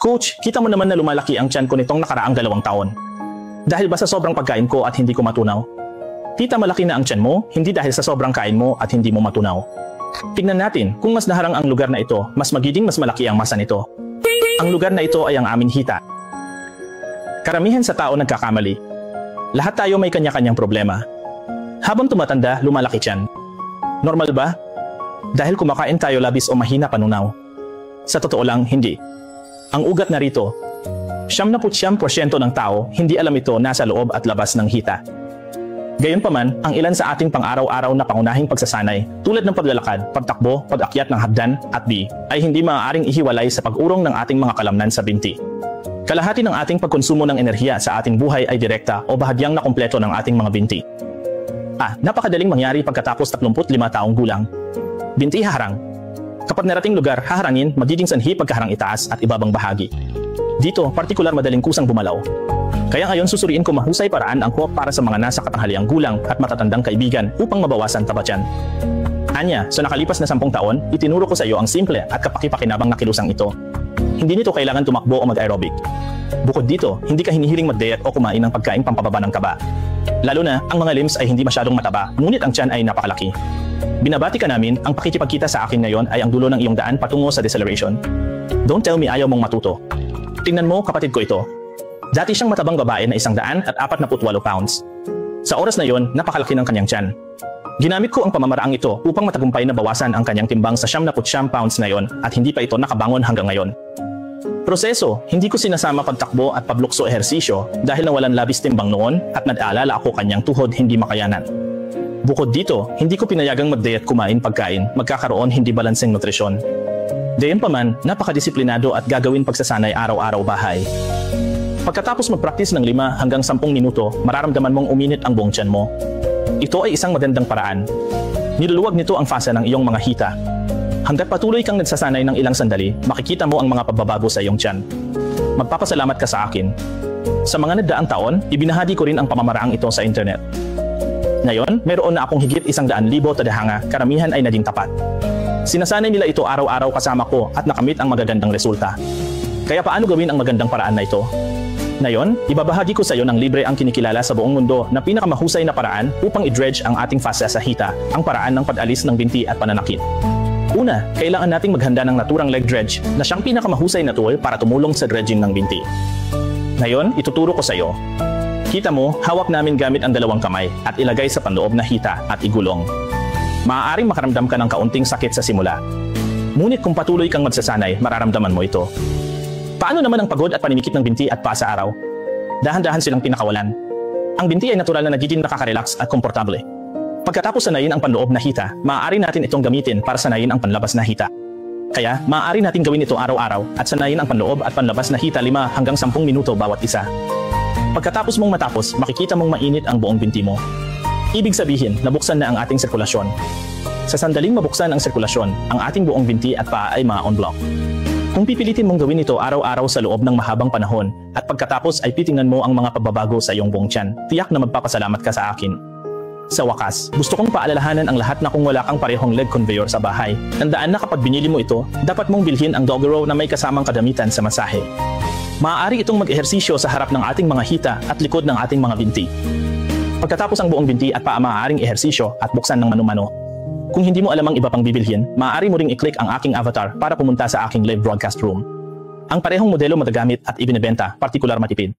Coach, kita mo naman na lumalaki ang tiyan ko nitong nakaraang 2 taon. Dahil ba sa sobrang pagkain ko at hindi ko matunaw? Tita, malaki na ang tiyan mo, hindi dahil sa sobrang kain mo at hindi mo matunaw. Tignan natin, kung mas naharang ang lugar na ito, mas magiging mas malaki ang masa nito. Ang lugar na ito ay ang aming hita. Karamihan sa tao nagkakamali. Lahat tayo may kanya-kanyang problema. Habang tumatanda, lumalaki tiyan. Normal ba? Dahil kumakain tayo labis o mahina panunaw? Sa totoo lang, hindi. Ang ugat narito, 99% ng tao hindi alam ito nasa loob at labas ng hita. Gayunpaman, ang ilan sa ating pang-araw-araw na pangunahing pagsasanay, tulad ng paglalakad, pagtakbo, pag-akyat ng hagdan at ay hindi maaaring ihiwalay sa pag-urong ng ating mga kalamnan sa binti. Kalahati ng ating pagkonsumo ng enerhiya sa ating buhay ay direkta o bahagyang nakumpleto ng ating mga binti. Napakadaling mangyari pagkatapos 35 taong gulang. Binti haharang. Kapag narating lugar, haharangin, magiging sanhi pagkaharang itaas at ibabang bahagi. Dito, partikular madaling kusang bumalaw. Kaya ngayon susuriin ko mahusay paraan ang kuwap para sa mga nasa katanghaliang gulang at matatandang kaibigan upang mabawasan taba tiyan. Anya, sa nakalipas na 10 taon, itinuro ko sa iyo ang simple at kapaki-pakinabang na kilusang ito. Hindi nito kailangan tumakbo o mag-aerobic. Bukod dito, hindi ka hinihiling mag-diet o kumain ng pagkain pampababa ng kaba. Lalo na, ang mga limbs ay hindi masyadong mataba, ngunit ang tiyan ay napakalaki. Binabati ka namin, ang pakikipagkita sa akin ngayon ay ang dulo ng iyong daan patungo sa deceleration. Don't tell me ayaw mong matuto. Tingnan mo, kapatid ko ito. Dati siyang matabang babae na 148 pounds. Sa oras na yon, napakalaki ng kanyang tiyan. Ginamit ko ang pamamaraang ito upang matagumpay na bawasan ang kanyang timbang sa 99 pounds na yon at hindi pa ito nakabangon hanggang ngayon. Proseso, hindi ko sinasama pagtakbo at pablukso ehersisyo dahil nawalan labis timbang noon at nag-aalala ako kanyang tuhod hindi makayanan. Bukod dito, hindi ko pinayagang mag-diet kumain pagkain, magkakaroon hindi balanseng nutrisyon. Gayunpaman, napakadisiplinado at gagawin pagsasanay araw-araw bahay. Pagkatapos mag-practice ng 5 hanggang 10 minuto, mararamdaman mong uminit ang buong tiyan mo. Ito ay isang magandang paraan. Niluluwag nito ang fasa ng iyong mga hita. Hanggat patuloy kang nagsasanay ng ilang sandali, makikita mo ang mga pagbabago sa iyong tiyan. Magpapasalamat ka sa akin. Sa mga nagdaang taon, ibinahagi ko rin ang pamamaraang ito sa internet. Ngayon, mayroon na akong higit 100,000 tadhanga, karamihan ay naging tapat. Sinasanay nila ito araw-araw kasama ko at nakamit ang magagandang resulta. Kaya paano gawin ang magandang paraan na ito? Ngayon, ibabahagi ko sa iyo ng libre ang kinikilala sa buong mundo na pinakamahusay na paraan upang i-dredge ang ating fasa sa hita, ang paraan ng pag-alis ng binti at pananakit. Una, kailangan nating maghanda ng naturang leg dredge na siyang pinakamahusay na tool para tumulong sa dredging ng binti. Ngayon, ituturo ko sa iyo. Kita mo, hawak namin gamit ang 2 kamay at ilagay sa panloob na hita at igulong. Maaaring makaramdam ka ng kaunting sakit sa simula. Ngunit kung patuloy kang magsasanay, mararamdaman mo ito. Paano naman ang pagod at panimikit ng binti at paa sa araw? Dahan-dahan silang pinakawalan. Ang binti ay natural na nagiging nakaka-relax at komportable. Pagkatapos sanayin ang panloob na hita, maaari natin itong gamitin para sanayin ang panlabas na hita. Kaya, maaari natin gawin ito araw-araw at sanayin ang panloob at panlabas na hita 5 hanggang 10 minuto bawat isa. Pagkatapos mong matapos, makikita mong mainit ang buong binti mo. Ibig sabihin, nabuksan na ang ating sirkulasyon. Sa sandaling mabuksan ang sirkulasyon, ang ating buong binti at paa ay ma-on block. Kung pipilitin mong gawin ito araw-araw sa loob ng mahabang panahon at pagkatapos ay titingnan mo ang mga pagbabago sa iyong buong tiyan, tiyak na magpapasalamat ka sa akin. Sa wakas, gusto kong paalalahanan ang lahat na kung wala kang parehong leg conveyor sa bahay, tandaan na kapag binili mo ito, dapat mong bilhin ang Doggerow na may kasamang kadamitan sa masahe. Maaari itong mag-ehersisyo sa harap ng ating mga hita at likod ng ating mga binti. Pagkatapos ang buong binti at paa maaaring ehersisyo at buksan ng mano-mano. Kung hindi mo alam ang iba pang bibilhin, maaari mo ring i-click ang aking avatar para pumunta sa aking live broadcast room. Ang parehong modelo magagamit at ibinebenta, partikular matipid.